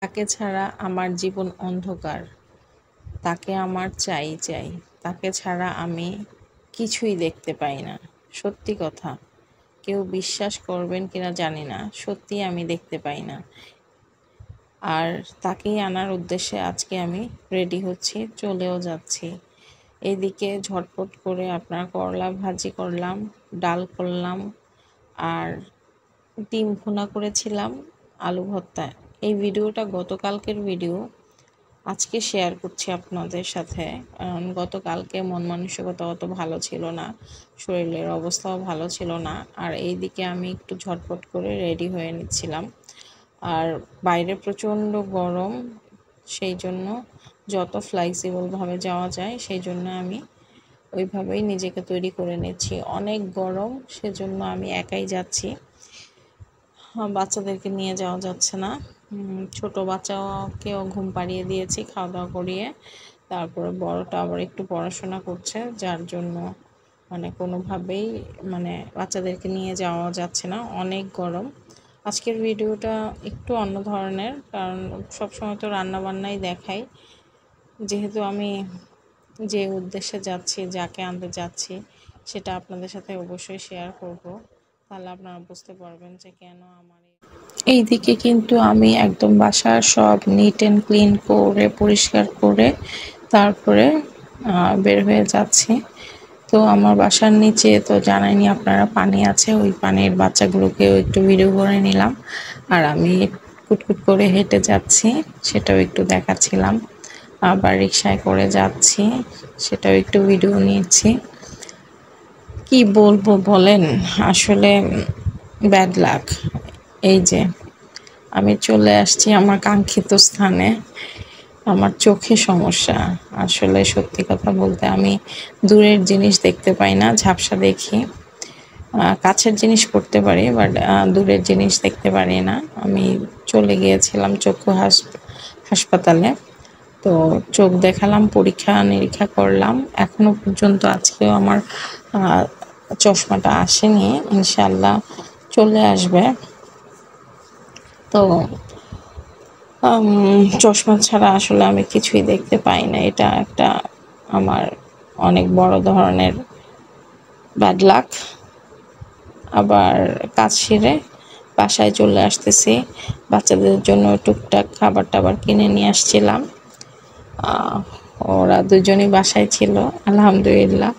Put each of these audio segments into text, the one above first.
তাকে ছাড়া আমার জীবন অন্ধকার, তাকে আমার চাই চাই, তাকে ছাড়া আমি কিছুই দেখতে পাই না। সত্যি কথা, কেউ বিশ্বাস করবেন কিনা জানি না, সত্যি আমি দেখতে পাই না। আর তাকেই আনার উদ্দেশ্যে আজকে আমি রেডি হচ্ছি, চলেও যাচ্ছি। এদিকে ঝটপট করে আপনার করলা ভাজি করলাম, ডাল করলাম, আর ডিম ভুনা করেছিলাম, আলু ভর্তা। এই ভিডিওটা গতকালকের ভিডিও, আজকে শেয়ার করছি আপনাদের সাথে। কারণ গতকালকে মন মানসিকতা অত ভালো ছিল না, শরীরের অবস্থাও ভালো ছিল না। আর এইদিকে আমি একটু ঝটপট করে রেডি হয়ে নিচ্ছিলাম। আর বাইরে প্রচণ্ড গরম, সেই জন্য যত ফ্লেক্সিবলভাবে যাওয়া যায় সেই জন্য আমি ওইভাবেই নিজেকে তৈরি করে নিচ্ছি। অনেক গরম, সেজন্য আমি একাই যাচ্ছি, বাচ্চাদেরকে নিয়ে যাওয়া যাচ্ছে না। ছোট বাচ্চাকেও ঘুম পাড়িয়ে দিয়েছি, খাওয়া দাওয়া করিয়ে। তারপরে বড়টা আবার একটু পড়াশোনা করছে, যার জন্য কোনোভাবেই বাচ্চাদেরকে নিয়ে যাওয়া যাচ্ছে না, অনেক গরম। আজকের ভিডিওটা একটু অন্য ধরনের, কারণ সবসময় তো রান্নাবান্নাই দেখাই। যেহেতু আমি যে উদ্দেশ্যে যাচ্ছি, যাকে আনতে যাচ্ছি, সেটা আপনাদের সাথে অবশ্যই শেয়ার করব। তাহলে আপনারা বুঝতে পারবেন যে কেন আমার এইদিকে কিন্তু আমি একদম বাসার সব নিট অ্যান্ড ক্লিন করে পরিষ্কার করে তারপরে বের হয়ে যাচ্ছি। তো আমার বাসার নিচে তো জানাইনি আপনারা, পানি আছে, ওই পানির বাচ্চাগুলোকেও একটু ভিডিও করে নিলাম। আর আমি কুটকুট করে হেঁটে যাচ্ছি, সেটাও একটু দেখাচ্ছিলাম। আবার রিক্সায় করে যাচ্ছি, সেটাও একটু ভিডিও নিচ্ছি। কি বলবো বলেন, আসলে ব্যাড লাক। এই যে আমি চলে আসছি আমার কাঙ্ক্ষিত স্থানে। আমার চোখে সমস্যা, আসলে সত্যি কথা বলতে আমি দূরের জিনিস দেখতে পাই না, ঝাপসা দেখি। কাছের জিনিস পড়তে পারি, বাট দূরের জিনিস দেখতে পারি না। আমি চলে গিয়েছিলাম চক্ষু হাসপাতালে, তো চোখ দেখালাম, পরীক্ষা নিরীক্ষা করলাম। এখনো পর্যন্ত আজকেও আমার চশমাটা আসেনি, ইনশাল্লাহ চলে আসবে। তো চশমা ছাড়া আসলে আমি কিছুই দেখতে পাই না, এটা একটা আমার অনেক বড় ধরনের ব্যাড লাক। আবার কাজ সেরে বাসায় চলে আসতেছি, বাচ্চাদের জন্য টুকটাক খাবার টাবার কিনে নিয়ে আসছিলাম। ওরা দুজনই বাসায় ছিল, আলহামদুলিল্লাহ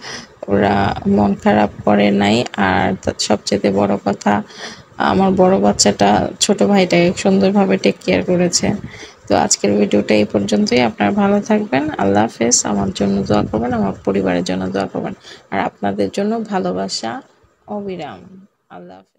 ওরা মন খারাপ করে নাই। আর সবচেয়ে বড় কথা, আমার বড় বাচ্চাটা ছোট ভাইটাকে সুন্দরভাবে টেক কেয়ার করেছে। তো আজকের ভিডিওটা এই পর্যন্তই। আপনারা ভালো থাকবেন, আল্লাহ হাফেজ। আমার জন্য দোয়া করবেন, আমার পরিবারের জন্য দোয়া করবেন, আর আপনাদের জন্য ভালোবাসা অবিরাম। আল্লাহ হাফেজ।